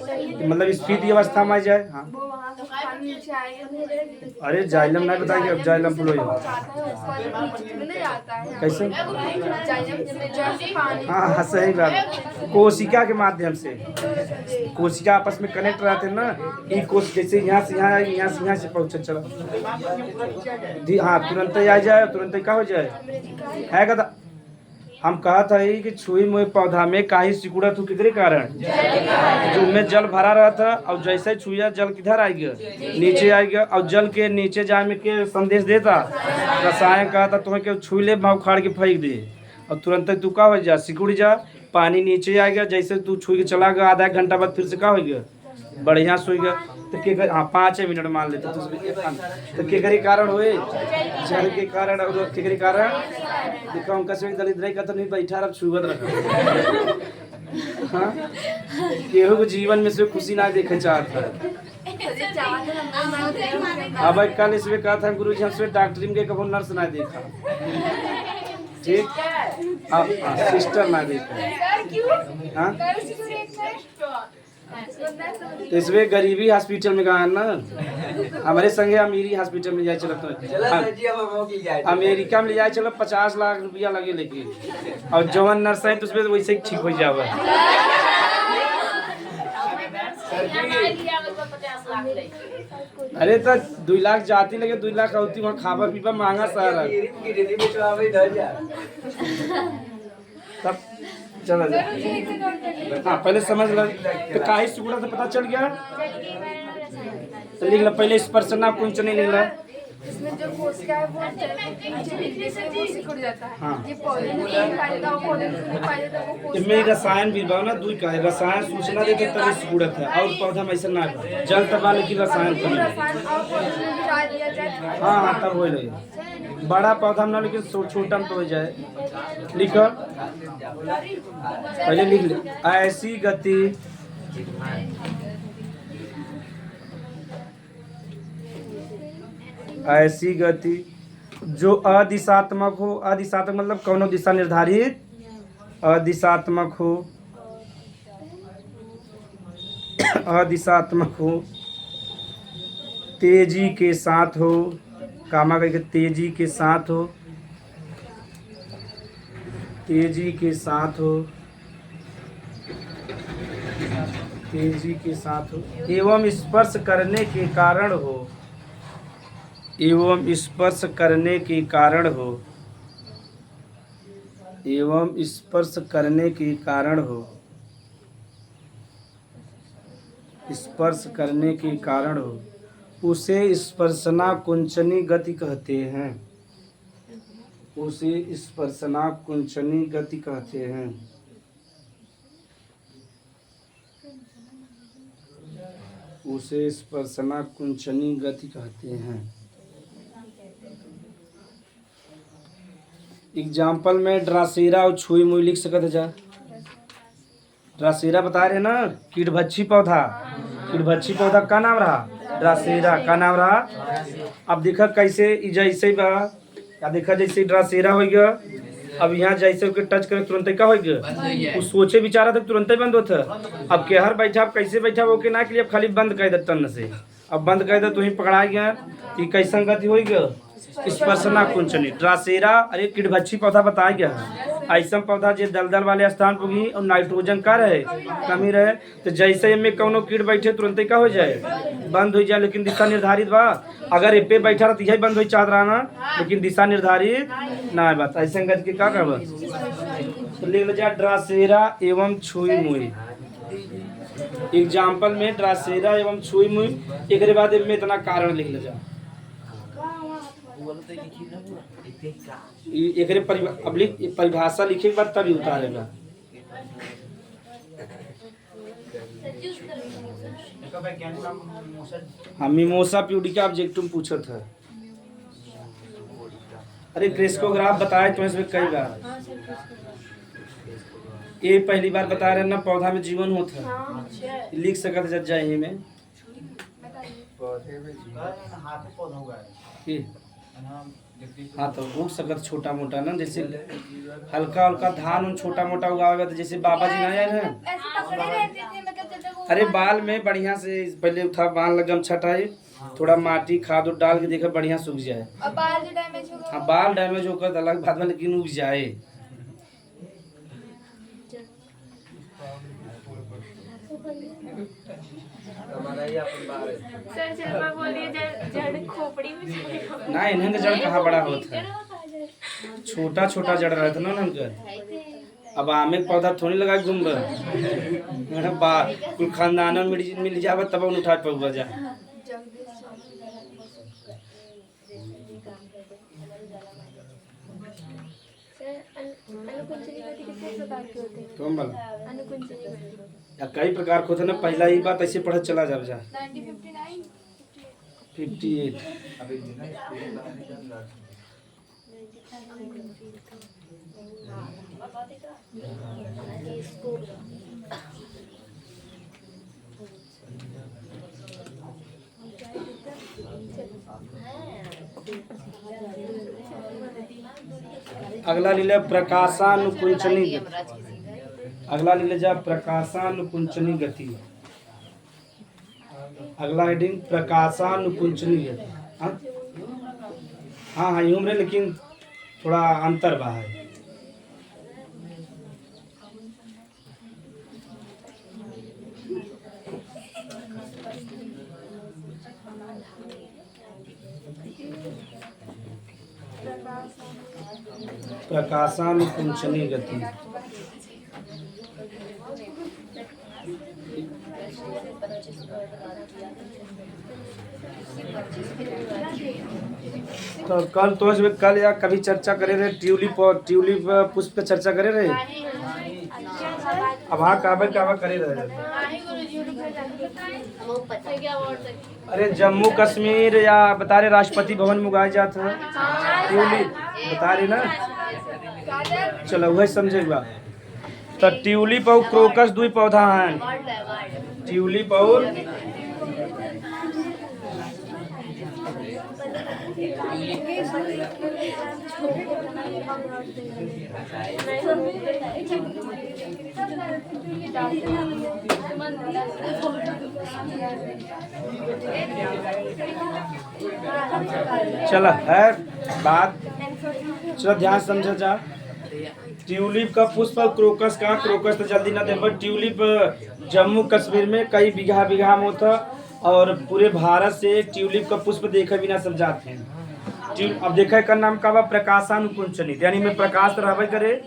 मतलब स्फीति अवस्था में आ जाए। हाँ अरे जाइलम नहीं बताएंगे, अब जाइलम फ्लो कैसे। हाँ हाँ सही बात, कोशिका के माध्यम से कोशिका आपस में कनेक्ट रहते हैं ना। ये कोश जैसे यहाँ से यहाँ यहाँ से यहाँ से पहुँचे चलो हाँ तुरंत ही आ जाए, तुरंत ही क्या हो जाए है का। हम कहा था ही कि छुई मुई पौधा में काहे सिकुड़ा तू किधरे कारण जो में जल भरा रहा था। और जैसे छुआ जल किधर आई गया नीचे आ गया, और जल के नीचे जाए में के संदेश देता रसायन कहा था तुम्हें के छुई ले भाव खाड़ के फेंक दे, और तुरंत तू का हो जा सिकुड़ जा, पानी नीचे आ गया। जैसे तू छुई के चला गया आधा घंटा बाद फिर से का हो गया बढ़िया सोई गया। तो के हाँ 5 मिनट मान लेते तो के कारण हुए जल के कारण और के कारण देखा उनका से दलित रही का तो नहीं बैठा अब छुगत रखा। हाँ केहू को जीवन में से खुशी ना देखे चाहता। अब कल इसमें कहा था गुरु जी हमसे डॉक्टरी में कभी नर्स ना देखा। ठीक हाँ सिस्टर ना देखा। हाँ इसमें गरीबी हॉस्पिटल में कहा ना हमारे संगे अमीरी हॉस्पिटल में जाए चलो अमेरिका में ले जाए चलो 50 लाख रुपया लगे, लेकिन और जवान नर्स है तो उसमें तो वैसे ही ठीक हो जावे। अरे तो 2 लाख जाती लगे 2 लाख होती वहाँ खावा पीवा महंगा सारा तब चला जाए। हाँ पहले समझ लो तो काहे सिकुड़ा तो पता चल गया। तो लिख लो पहले स्पर्शना कुंच नहीं लिख लो। इसमें जो कोशिका है वो नीचे गिरने से वो सिकुड़ जाता है। हाँ। ये पौधे में नहीं पाएगा, वो पौधे में नहीं पाएगा, वो कोशिका इसमें रसायन भी बा ना दुई का रसायन सूचना देते तभी सिकुड़त है, और पौधा में ऐसा ना जल तबा लेकिन रसायन कम रसायन और पौधे में मिला दिया जाए। हाँ हाँ तब हो लगे बड़ा पौधा में ना लेकिन छोटा में तो हो जाए। लिखो पहले लिख ले ऐसी गति ऐसी गति जो अदिशात्मक हो। अदिशात्मक मतलब कौनो दिशा निर्धारित अदिशात्मक हो। अदिशात्मक हो, तेजी के साथ हो, कामा कह के तेजी के साथ हो, तेजी के साथ हो, तेजी के साथ हो, एवं स्पर्श करने के कारण हो, एवं स्पर्श करने के कारण हो, एवं स्पर्श करने के कारण हो, स्पर्श करने के कारण हो, उसे स्पर्शना कुंचनी गति कहते हैं। उसे स्पर्शना कुंचनी गति कहते हैं। उसे स्पर्शना कुंचनी गति कहते हैं। एग्जाम्पल में ड्रासेरा और छुई मुई लिख सकते जा। ड्रासेरा बता रहे ना, कीटभक्षी पौधा। कीटभक्षी पौधा का नाम रहा? ड्रासेरा का नाम रहा। अब देखा कैसे जैसे बा, या देखा जैसे ड्रासेरा हो गया। अब यहाँ जैसे उसके टच करे तुरंत क्या हो गया? वो सोचे बिचारा तो तुरंत ही बंद होता। अब केहर बैठा, अब कैसे बैठा वो के ना के लिए खाली बंद कर दे तन से। अब बंद कर दे तो ही पकड़ा गया कि कैसन गति हो गया? स्पर्शना कुंचनी। ड्रासेरा अरे कीटभक्षी पौधा बताया गया है। ऐसा पौधा जो दलदल वाले स्थान पर भी और नाइट्रोजन का रहे कमी रहे तो जैसे में कौनो कीट बैठे तुरंत ही का हो जाए? बंद हो जाए। लेकिन दिशा निर्धारित बा। अगर ए पे बैठा रहा तो यही बंद हो चाहत रहा ना, लेकिन दिशा निर्धारित ना बात। ऐसे गति के का कहब? तो लिख लो जा ड्रासेरा एवं छुई मुई। एग्जाम्पल में ड्रासेरा एवं छुई मुई। एक बाद में इतना कारण लिख लो जा। एक परिभाषा लिखे के बाद तभी उतारेगा। हाँ, मिमोसा प्यूडिका ऑब्जेक्टुम पूछा था। अरे क्रेस्कोग्राफ बताए तुम्हें इसमें कई बार। ये पहली बार बता रहे ना पौधा में जीवन होता है। लिख सकते जब जाए में हाँ तो उग सकत छोटा मोटा ना, जैसे हल्का हल्का धान छोटा मोटा उगाएगा तो जैसे बाबा जी ना आए ना। अरे बाल में बढ़िया से पहले उठा बाल लगम छटाई, थोड़ा माटी खाद डाल के देखा बढ़िया सूख जाए। हाँ बाल डैमेज होकर अलग बात में, लेकिन उग जाए। ना इन्हें जड़ कहाँ बड़ा होता है, छोटा छोटा जड़ रहता ना उनका। अब आमे के पौधा थोड़ी लगा घूम बा कुल खानदान मिल जावे तब उन उठा पौवा जा। या कई प्रकार को ना, पहला ही बात ऐसे पढ़ चला जाब जा। 58 अगला लीला प्रकाशानुकुंचनी। अगला लीला जा प्रकाशानुकुंचनी गति। अगला हेडिंग प्रकाशानुकुंचनी गति। हाँ हाँ यूं रे, लेकिन थोड़ा अंतर बा है। प्रकाशानुकुंचनी गति। तो कल या कभी चर्चा करे रहे ट्यूलिप पुष्प पे चर्चा करे रहे। अब हाँ काबा करे रहे। अरे जम्मू कश्मीर या बता रहे राष्ट्रपति भवन में उगाया जाता है ट्यूलिप, बता रहे ना। चलो वही समझेगा। तो ट्यूलिप और क्रोकस दो पौधा हैं। ट्यूलिप और चलो है बात, चलो ध्यान से समझा जा। ट्यूलिप का पुष्प क्रोकस का, क्रोकस तो जल्दी ना देखो। ट्यूलिप जम्मू कश्मीर में कई बीघा बीघा में होता और पूरे भारत से ट्यूलिप का पुष्प देखे बिना सब जाते हैं। अब देखा का नाम का प्रकाशानुकुंचनित, यानी में प्रकाश रहबे करे।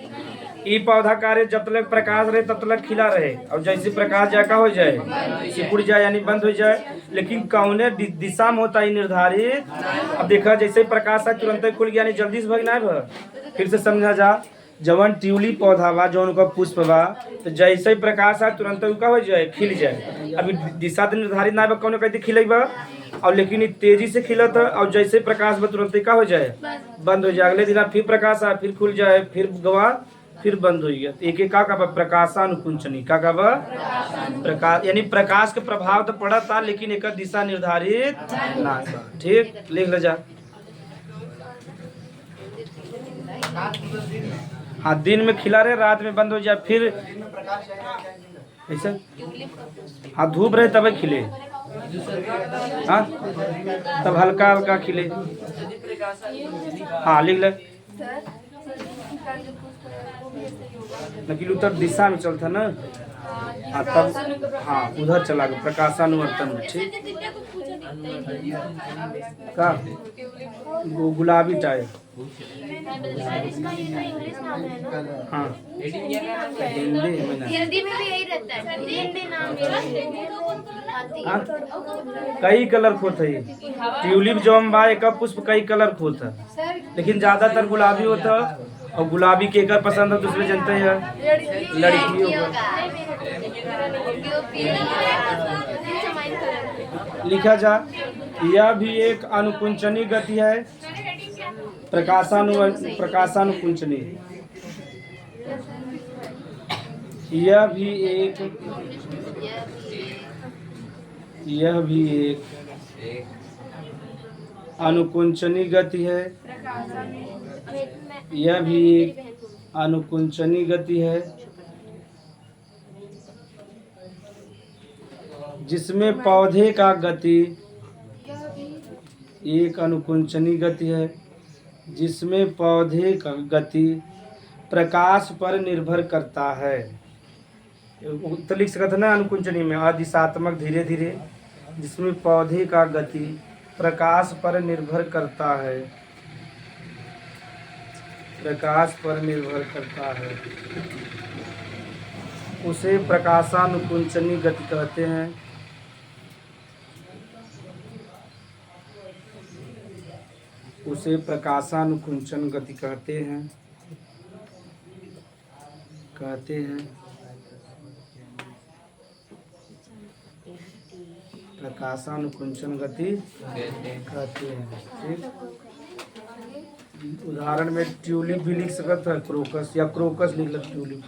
ई पौधा कार्य जब तक प्रकाश रहे तब तक खिला रहे, और जैसे प्रकाश जाका हो जाए सिकुड़ जाए यानी बंद हो जाए। लेकिन कौने दिशा में होता है निर्धारित। अब देखा जैसे ही प्रकाश है तुरंत ही खुल गया, यानी जल्दी से भगना है। फिर से समझा जा, जवन ट्यूलिप पौधा बा जौन का पुष्प बा, तो जैसे ही प्रकाश है तुरंत उनका हो जाए खिल जाए। अभी दिशा तो निर्धारित ना बा कौन कहते खिले बा, और लेकिन ये तेजी से खिलत है, और जैसे ही प्रकाश बा तुरंत का हो जाए बंद हो जाए। अगले दिन फिर प्रकाश आए फिर खुल जाए, फिर गवा फिर बंद हो गया। एक एक का प्रकाशानुकुंचनी का बा प्रकाश, यानी प्रकाश के प्रभाव तो पड़ा था लेकिन एक दिशा निर्धारित ना। ठीक लिख ले जा। हाँ दिन में खिला रहे रात में बंद हो जाए फिर ऐसा। हाँ धूप रहे तब खिले, हाँ तब हल्का हल्का खिले। हाँ लिख ले। लेकिन उधर दिशा में चलता ना, हाँ तब हाँ उधर चला गया प्रकाशानुवर्तन में। ठीक का गुलाबी टाइप। हाँ हिंदी में भी यही रहता है, हिंदी नाम हाँ कई कलर खोत है। ट्यूलिप जो हम बा एक पुष्प कई कलर खोत है, लेकिन ज्यादातर गुलाबी होता। और गुलाबी के कर पसंद है दूसरे जनते हैं लड़कियों को। लिखा जा, यह भी एक अनुकुंचनी गति है। प्रकाशानुकुंचनी, यह भी एक अनुकुंचनी गति है। यह भी एक अनुकुंचनी गति है जिसमें पौधे का गति, एक अनुकुंचनी गति है जिसमें पौधे का गति प्रकाश पर निर्भर करता है। तो लिख सकते ना अनुकुंचनी में अदिशात्मक धीरे धीरे, जिसमें पौधे का गति प्रकाश पर निर्भर करता है, प्रकाश पर निर्भर करता है, उसे प्रकाशानुकुंचनी गति कहते हैं। उसे प्रकाशानुकुंचन गति कहते हैं। प्रकाशानुकुंचन गति कहते हैं। ठीक, उदाहरण में ट्यूलिप भी लिख सकते हैं, क्रोकस या क्रोकस लिख लो ट्यूलिप।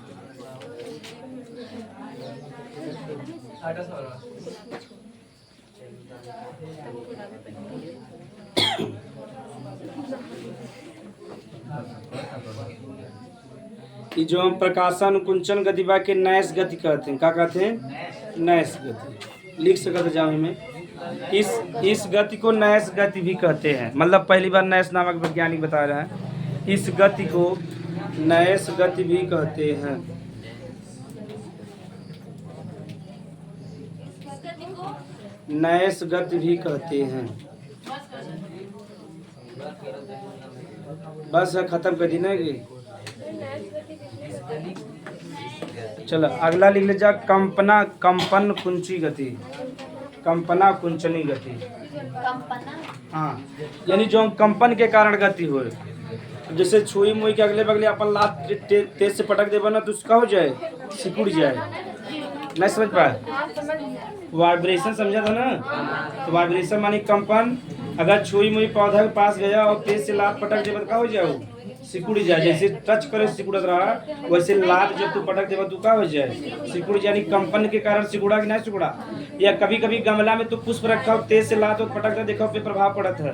ये जो हम प्रकाशानुकुंचन गति बा के नैस गति कहते हैं। क्या कहते हैं? नैस गति लिख सकते जाओ में। इस गति को नैस गति भी कहते हैं। मतलब पहली बार नैस नामक वैज्ञानिक बता रहा है। इस गति को नैस गति भी कहते हैं। नैस गति भी कहते हैं। बस खत्म कर दी ना ये। चलो अगला लिख ले जा, कंपन कुंची गति, कंपना कुंचनी गति। हाँ, यानी जो कंपन के कारण गति हो, जैसे छुई मुई के अगले बगले अपन लात तेज से पटक देबा ना तो उसका हो जाए, सिकुड़ जाए। नहीं समझ पाए? वाइब्रेशन समझा था ना? तो वाइब्रेशन मानी कंपन। अगर छुई मुई पौधा के पास गया और तेज से लात पटक देबा तो क्या हो जाए? सिकुड़ जाए, जैसे टच करे सिकुड़त रहा, वैसे लात जब तू पटक देवा तू का हो जाए सिकुड़ जाए, यानी कंपन के कारण सिकुड़ा कि नहीं सिकुड़ा। या कभी कभी गमला में तो पुष्प रखा हो, तेज से लात पटक दे, देखो पे प्रभाव पड़त है,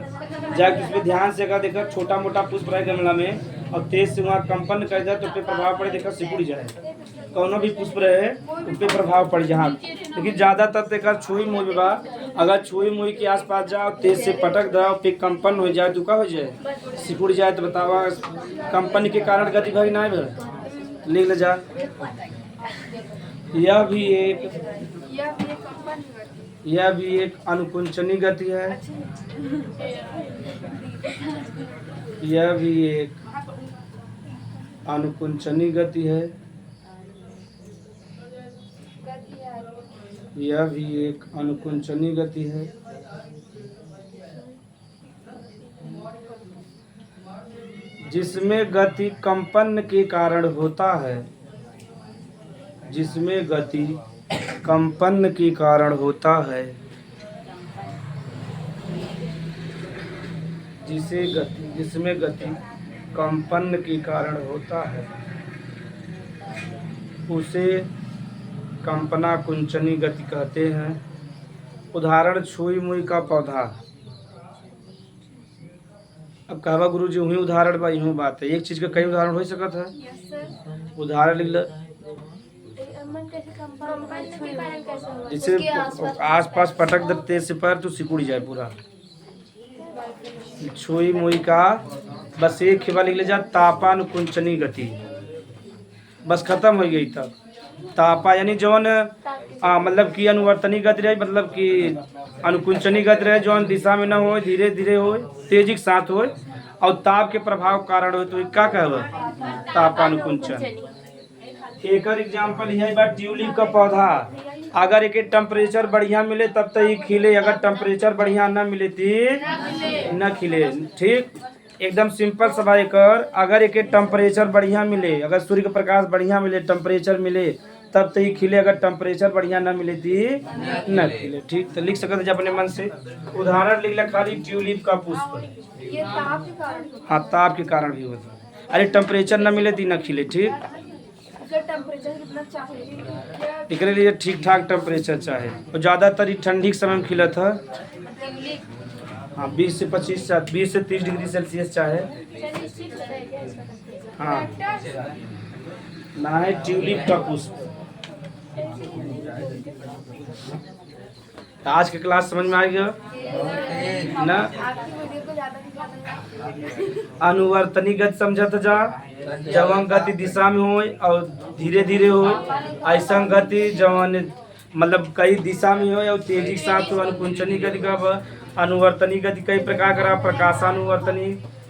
जाके उसमें ध्यान से अगर देखो छोटा मोटा पुष्प रहे गमला में और तेज से वहाँ कंपन कर जाए तो पे प्रभाव पड़े, देखो सिकुड़ जाए। कौनो भी पुष्प रहे उस पे प्रभाव पड़ जाए। लेकिन ज्यादातर देखा छुई मुई बा, अगर छुई मुई के आसपास जाओ तेज से पटक दो फिर कंपन हो जाए तो का हो जाए सिकुड़ जाए, तो बतावा कंपन के कारण गति भाई ना भर लिख ले जा। यह भी एक अनुकुंचनी गति है, यह भी एक अनुकुंचनी गति है, यह भी एक अनुकुंचनी गति है। जिसमें गति कंपन के कारण होता है, जिसमें गति कंपन के कारण होता है, जिसमें गति कंपन के कारण होता है उसे कंपना कुंचनी गति कहते हैं। उदाहरण छुई मुई का पौधा। अब कहवा गुरु जी वही उदाहरण बा, यूँ बात है, एक चीज का कई उदाहरण हो सकता है। उदाहरण लिख लो, जैसे आस-पास पटक देते से पर तो सिकुड़ जाए पूरा। छुई मुई का बस एक खेवा लिख ले जा, तापानुकुंचनी गति, बस खत्म हो गई। तब तापा यानी जौन मतलब कि अनुवर्तनी गति रहे, मतलब कि अनुकुंचनी गति रहे, जौन दिशा में न हो, धीरे धीरे हो, तेजी के साथ हो और ताप के प्रभाव कारण हो, तो क्या कहवा तापानुकुंचन। एक एग्जाम्पल यही बात, ट्यूलिप का पौधा अगर एक टेम्परेचर बढ़िया मिले तब तो ये खिले, अगर टेम्परेचर बढ़िया ना मिले तो न खिले। ठीक एकदम सिंपल सवाल कर, अगर एक टेम्परेचर बढ़िया मिले, अगर सूर्य का प्रकाश बढ़िया मिले, टेम्परेचर मिले तब तो ये खिले, अगर टेम्परेचर बढ़िया ना मिले तो न खिले। ठीक तो लिख सकते हैं अपने मन से। उदाहरण लिख ले खाली, ट्यूलिप का पुष्प, ये ताप के कारण, हाँ ताप के कारण भी होता है। अरे टेम्परेचर न मिले तो न खिले। ठीक टेम्परेचर कितना चाहिए, इसके लिए ठीक ठाक टेम्परेचर चाहे, और ज़्यादातर ये ठंडी के समय में खिला था। हाँ 20 से 30 डिग्री सेल्सियस चाहे। हाँ ना है ट्यूलिप का पुष्प। आज की क्लास समझ में आ गया ना। आपकी वीडियो को ज्यादा दिखाना, अनुवर्तनी गति समझत जा, जवन गति दिशा में हो और धीरे धीरे हो, ऐसा गति जवन मतलब कई दिशा में हो और तेजी के साथ हो। अनुकुंचनी गति का अनुवर्तनी गति कई प्रकार का, प्रकाशानुवर्तनी,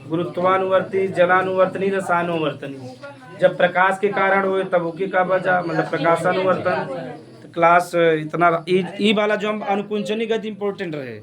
गुरुत्वानुवर्ती, जलानुवर्तनी, रसायनुवर्तनी। जब प्रकाश के कारण हो तब ओके का बजा मतलब प्रकाशानुवर्तन। तो क्लास इतना ई वाला जो हम अनुकुंचनी गति इम्पोर्टेंट रहे।